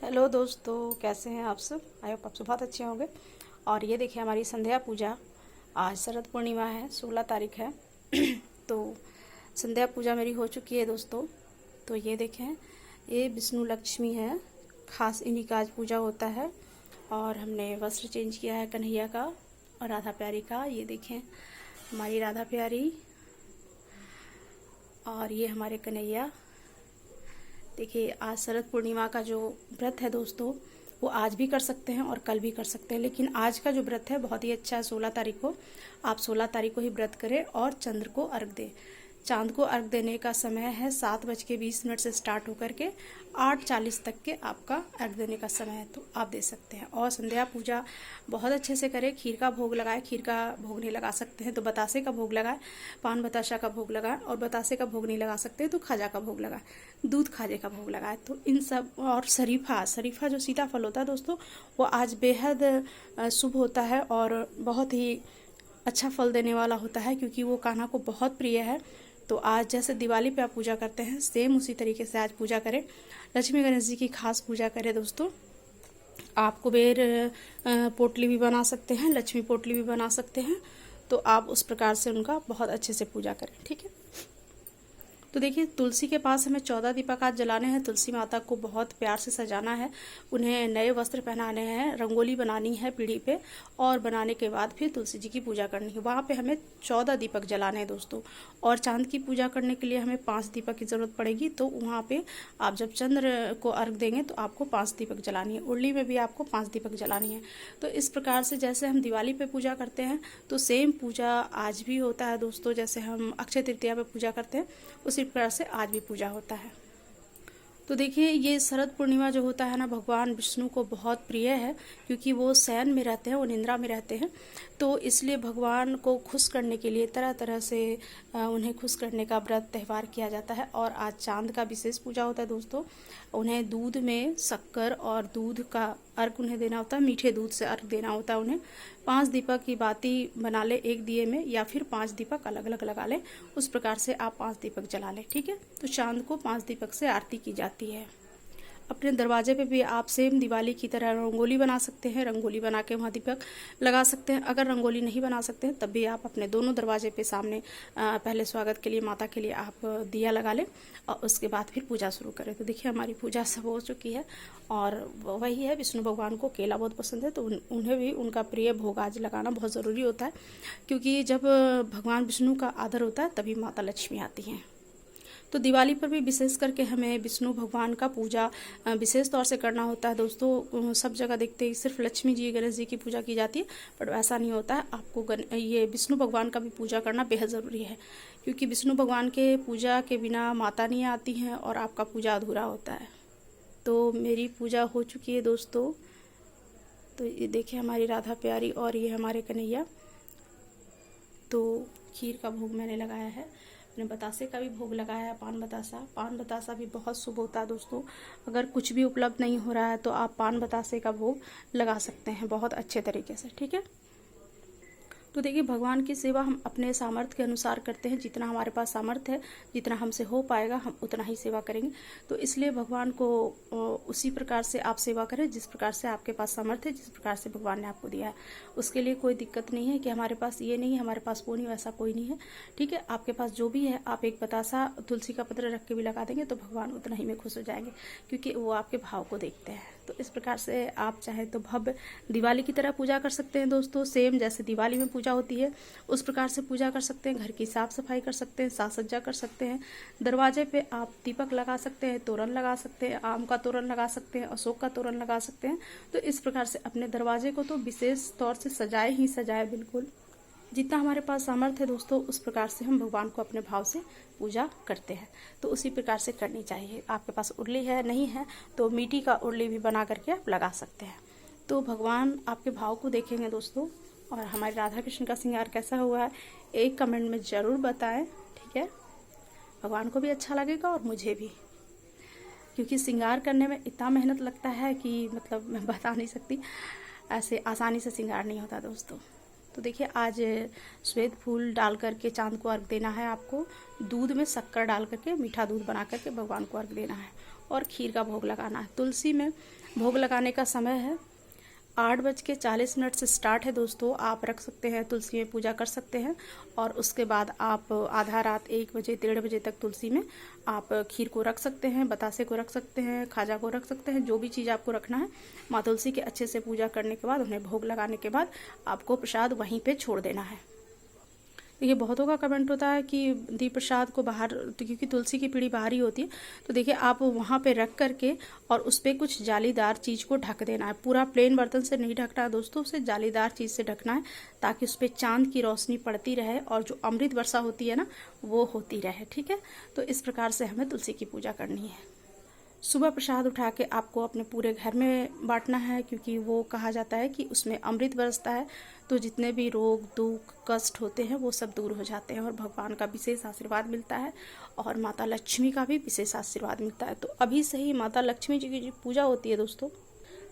Hello दोस्तों, कैसे हैं आप सब। आई होप आप सब बहुत अच्छे होंगे। और ये देखिए हमारी संध्या पूजा। आज शरद पूर्णिमा है, 16 तारीख है। तो संध्या पूजा मेरी हो चुकी है दोस्तों। तो ये देखें, ये विष्णु लक्ष्मी है, खास इन्हीं का आज पूजा होता है। और हमने वस्त्र चेंज किया है कन्हैया का और राधा प्यारी का। ये देखें हमारी राधा प्यारी और ये हमारे कन्हैया। देखिए आज शरद पूर्णिमा का जो व्रत है दोस्तों, वो आज भी कर सकते हैं और कल भी कर सकते हैं, लेकिन आज का जो व्रत है बहुत ही अच्छा है। 16 तारीख को आप 16 तारीख को ही व्रत करें और चंद्र को अर्घ दें। चांद को अर्घ देने का समय है 7:20 से स्टार्ट होकर के 8:40 तक के आपका अर्घ देने का समय है, तो आप दे सकते हैं। और संध्या पूजा बहुत अच्छे से करें। खीर का भोग लगाए, खीर का भोग नहीं लगा सकते हैं तो बतासे का भोग लगाए, पान बताशा का भोग लगाए, और बतासे का भोग नहीं लगा सकते तो खाजा का भोग लगाए, दूध खाजे का भोग लगाए। तो इन सब, और शरीफा जो सीताफल होता है दोस्तों, वो आज बेहद शुभ होता है और बहुत ही अच्छा फल देने वाला होता है, क्योंकि वो कान्हा को बहुत प्रिय है। तो आज जैसे दिवाली पे आप पूजा करते हैं, सेम उसी तरीके से आज पूजा करें। लक्ष्मी गणेश जी की खास पूजा करें दोस्तों। आप कुबेर पोटली भी बना सकते हैं, लक्ष्मी पोटली भी बना सकते हैं। तो आप उस प्रकार से उनका बहुत अच्छे से पूजा करें, ठीक है। तो देखिए तुलसी के पास हमें 14 दीपक आज जलाने हैं। तुलसी माता को बहुत प्यार से सजाना है, उन्हें नए वस्त्र पहनाने हैं, रंगोली बनानी है पीढ़ी पे, और बनाने के बाद फिर तुलसी जी की पूजा करनी है। वहाँ पे हमें 14 दीपक जलाने हैं दोस्तों। और चांद की पूजा करने के लिए हमें 5 दीपक की ज़रूरत पड़ेगी। तो वहाँ पे आप जब चंद्र को अर्घ देंगे तो आपको 5 दीपक जलानी है। उर्ली में भी आपको 5 दीपक जलानी है। तो इस प्रकार से जैसे हम दिवाली पे पूजा करते हैं, तो सेम पूजा आज भी होता है दोस्तों। जैसे हम अक्षय तृतीया पे पूजा करते हैं, उसी प्रकार से आज भी पूजा होता है। तो देखिए ये शरद पूर्णिमा जो होता है ना, भगवान विष्णु को बहुत प्रिय है, क्योंकि वो शयन में रहते हैं, वो निद्रा में रहते हैं। तो इसलिए भगवान को खुश करने के लिए तरह तरह से उन्हें खुश करने का व्रत त्यौहार किया जाता है। और आज चांद का विशेष पूजा होता है दोस्तों। उन्हें दूध में शक्कर और दूध का अर्घ उन्हें देना होता है, मीठे दूध से अर्घ देना होता है उन्हें। 5 दीपक की बाती बना ले एक दिए में, या फिर 5 दीपक अलग अलग लगा लें। उस प्रकार से आप 5 दीपक जला लें, ठीक है। तो चांद को 5 दीपक से आरती की जाती है। अपने दरवाजे पे भी आप सेम दिवाली की तरह रंगोली बना सकते हैं। रंगोली बना के वहाँ दीपक लगा सकते हैं। अगर रंगोली नहीं बना सकते हैं तब भी आप अपने दोनों दरवाजे पे सामने पहले स्वागत के लिए, माता के लिए आप दिया लगा लें, और उसके बाद फिर पूजा शुरू करें। तो देखिए हमारी पूजा सब हो चुकी है। और वही है, विष्णु भगवान को केला बहुत पसंद है, तो उन्हें भी उनका प्रिय भोग आज लगाना बहुत ज़रूरी होता है, क्योंकि जब भगवान विष्णु का आदर होता है तभी माता लक्ष्मी आती हैं। तो दिवाली पर भी विशेष करके हमें विष्णु भगवान का पूजा विशेष तौर से करना होता है दोस्तों। सब जगह देखते हैं सिर्फ लक्ष्मी जी गणेश जी की पूजा की जाती है, पर वैसा नहीं होता है। आपको ये विष्णु भगवान का भी पूजा करना बेहद ज़रूरी है, क्योंकि विष्णु भगवान के पूजा के बिना माता नहीं आती हैं और आपका पूजा अधूरा होता है। तो मेरी पूजा हो चुकी है दोस्तों। तो ये देखिए हमारी राधा प्यारी और ये हमारे कन्हैया। तो खीर का भोग मैंने लगाया है, अपने बतासे का भी भोग लगाया है, पान बतासा भी बहुत शुभ होता है दोस्तों। अगर कुछ भी उपलब्ध नहीं हो रहा है तो आप पान बतासे का भोग लगा सकते हैं बहुत अच्छे तरीके से, ठीक है। तो देखिए भगवान की सेवा हम अपने सामर्थ्य के अनुसार करते हैं। जितना हमारे पास सामर्थ्य है, जितना हमसे हो पाएगा, हम उतना ही सेवा करेंगे। तो इसलिए भगवान को उसी प्रकार से आप सेवा करें जिस प्रकार से आपके पास सामर्थ्य है, जिस प्रकार से भगवान ने आपको दिया है। उसके लिए कोई दिक्कत नहीं है कि हमारे पास ये नहीं है, हमारे पास वो नहीं, वैसा कोई नहीं है, ठीक है। आपके पास जो भी है, आप एक बतासा तुलसी का पत्र रख के भी लगा देंगे तो भगवान उतना ही में खुश हो जाएंगे, क्योंकि वो आपके भाव को देखते हैं। तो इस प्रकार से आप चाहे तो भव्य दिवाली की तरह पूजा कर सकते हैं दोस्तों। सेम जैसे दिवाली में पूजा होती है उस प्रकार से पूजा कर सकते हैं। घर की साफ सफाई कर सकते हैं, साज सज्जा कर सकते हैं। दरवाजे पे आप दीपक लगा सकते हैं, तोरण लगा सकते हैं, आम का तोरण लगा सकते हैं, अशोक का तोरण लगा सकते हैं। तो इस प्रकार से अपने दरवाजे को तो विशेष तौर से सजाए ही सजाए, बिल्कुल जितना हमारे पास सामर्थ्य है दोस्तों, उस प्रकार से हम भगवान को अपने भाव से पूजा करते हैं। तो उसी प्रकार से करनी चाहिए। आपके पास उर्ली है, नहीं है तो मिट्टी का उर्ली भी बना करके आप लगा सकते हैं। तो भगवान आपके भाव को देखेंगे दोस्तों। और हमारे राधा कृष्ण का श्रृंगार कैसा हुआ है एक कमेंट में ज़रूर बताएं, ठीक है। भगवान को भी अच्छा लगेगा और मुझे भी, क्योंकि श्रृंगार करने में इतना मेहनत लगता है कि मतलब मैं बता नहीं सकती। ऐसे आसानी से श्रृंगार नहीं होता दोस्तों। तो देखिए आज श्वेत फूल डाल करके चांद को अर्घ देना है आपको। दूध में शक्कर डाल करके मीठा दूध बना करके भगवान को अर्घ देना है। और खीर का भोग लगाना है। तुलसी में भोग लगाने का समय है 8:40 से स्टार्ट है दोस्तों। आप रख सकते हैं, तुलसी में पूजा कर सकते हैं और उसके बाद आप आधा रात 1 बजे 1:30 बजे तक तुलसी में आप खीर को रख सकते हैं, बतासे को रख सकते हैं, खाजा को रख सकते हैं, जो भी चीज़ आपको रखना है। माँ तुलसी के अच्छे से पूजा करने के बाद, उन्हें भोग लगाने के बाद आपको प्रसाद वहीं पे छोड़ देना है। देखिए बहुतों का कमेंट होता है कि दीप प्रसाद को बाहर, तो क्योंकि तुलसी की पीढ़ी बाहर ही होती है, तो देखिए आप वहाँ पे रख करके और उस पर कुछ जालीदार चीज़ को ढक देना है। पूरा प्लेन बर्तन से नहीं ढकना है दोस्तों, उसे जालीदार चीज़ से ढकना है ताकि उस पर चांद की रोशनी पड़ती रहे और जो अमृत वर्षा होती है ना, वो होती रहे। ठीक है, तो इस प्रकार से हमें तुलसी की पूजा करनी है। सुबह प्रसाद उठा के आपको अपने पूरे घर में बांटना है, क्योंकि वो कहा जाता है कि उसमें अमृत बरसता है, तो जितने भी रोग दुख कष्ट होते हैं वो सब दूर हो जाते हैं और भगवान का विशेष आशीर्वाद मिलता है और माता लक्ष्मी का भी विशेष आशीर्वाद मिलता है। तो अभी से ही माता लक्ष्मी जी की जो पूजा होती है दोस्तों,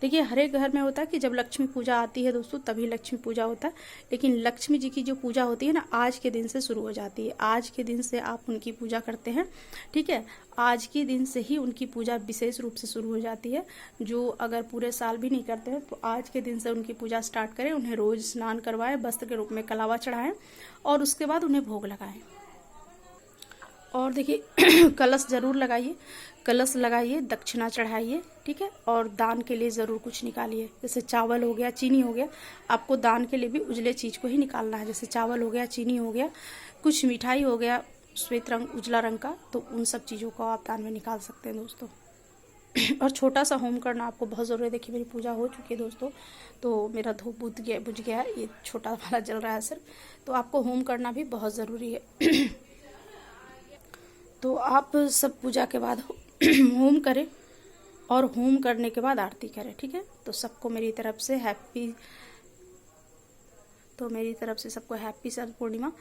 देखिए हर एक घर में होता है कि जब लक्ष्मी पूजा आती है दोस्तों तभी लक्ष्मी पूजा होता है, लेकिन लक्ष्मी जी की जो पूजा होती है ना, आज के दिन से शुरू हो जाती है। आज के दिन से आप उनकी पूजा करते हैं, ठीक है, आज के दिन से ही उनकी पूजा विशेष रूप से शुरू हो जाती है। जो अगर पूरे साल भी नहीं करते हैं तो आज के दिन से उनकी पूजा स्टार्ट करें। उन्हें रोज स्नान करवाएं, वस्त्र के रूप में कलावा चढ़ाएं और उसके बाद उन्हें भोग लगाएं। और देखिए कलश जरूर लगाइए, कलश लगाइए, दक्षिणा चढ़ाइए, ठीक है, और दान के लिए ज़रूर कुछ निकालिए। जैसे चावल हो गया, चीनी हो गया, आपको दान के लिए भी उजले चीज़ को ही निकालना है। जैसे चावल हो गया, चीनी हो गया, कुछ मिठाई हो गया श्वेत रंग उजला रंग का, तो उन सब चीज़ों को आप दान में निकाल सकते हैं दोस्तों। और छोटा सा होम करना आपको बहुत ज़रूरी है। देखिए मेरी पूजा हो चुकी है दोस्तों, तो मेरा धूप बुझ गया है, ये छोटा वाला जल रहा है सिर्फ, तो आपको होम करना भी बहुत ज़रूरी है। तो आप सब पूजा के बाद होम करें और होम करने के बाद आरती करें, ठीक है। तो सबको मेरी तरफ से सबको हैप्पी शरद पूर्णिमा।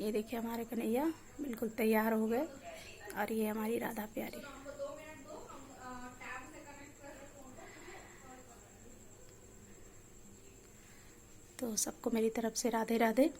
ये देखिए हमारे कन्हैया बिल्कुल तैयार हो गए और ये हमारी राधा प्यारी। तो सबको मेरी तरफ से राधे राधे।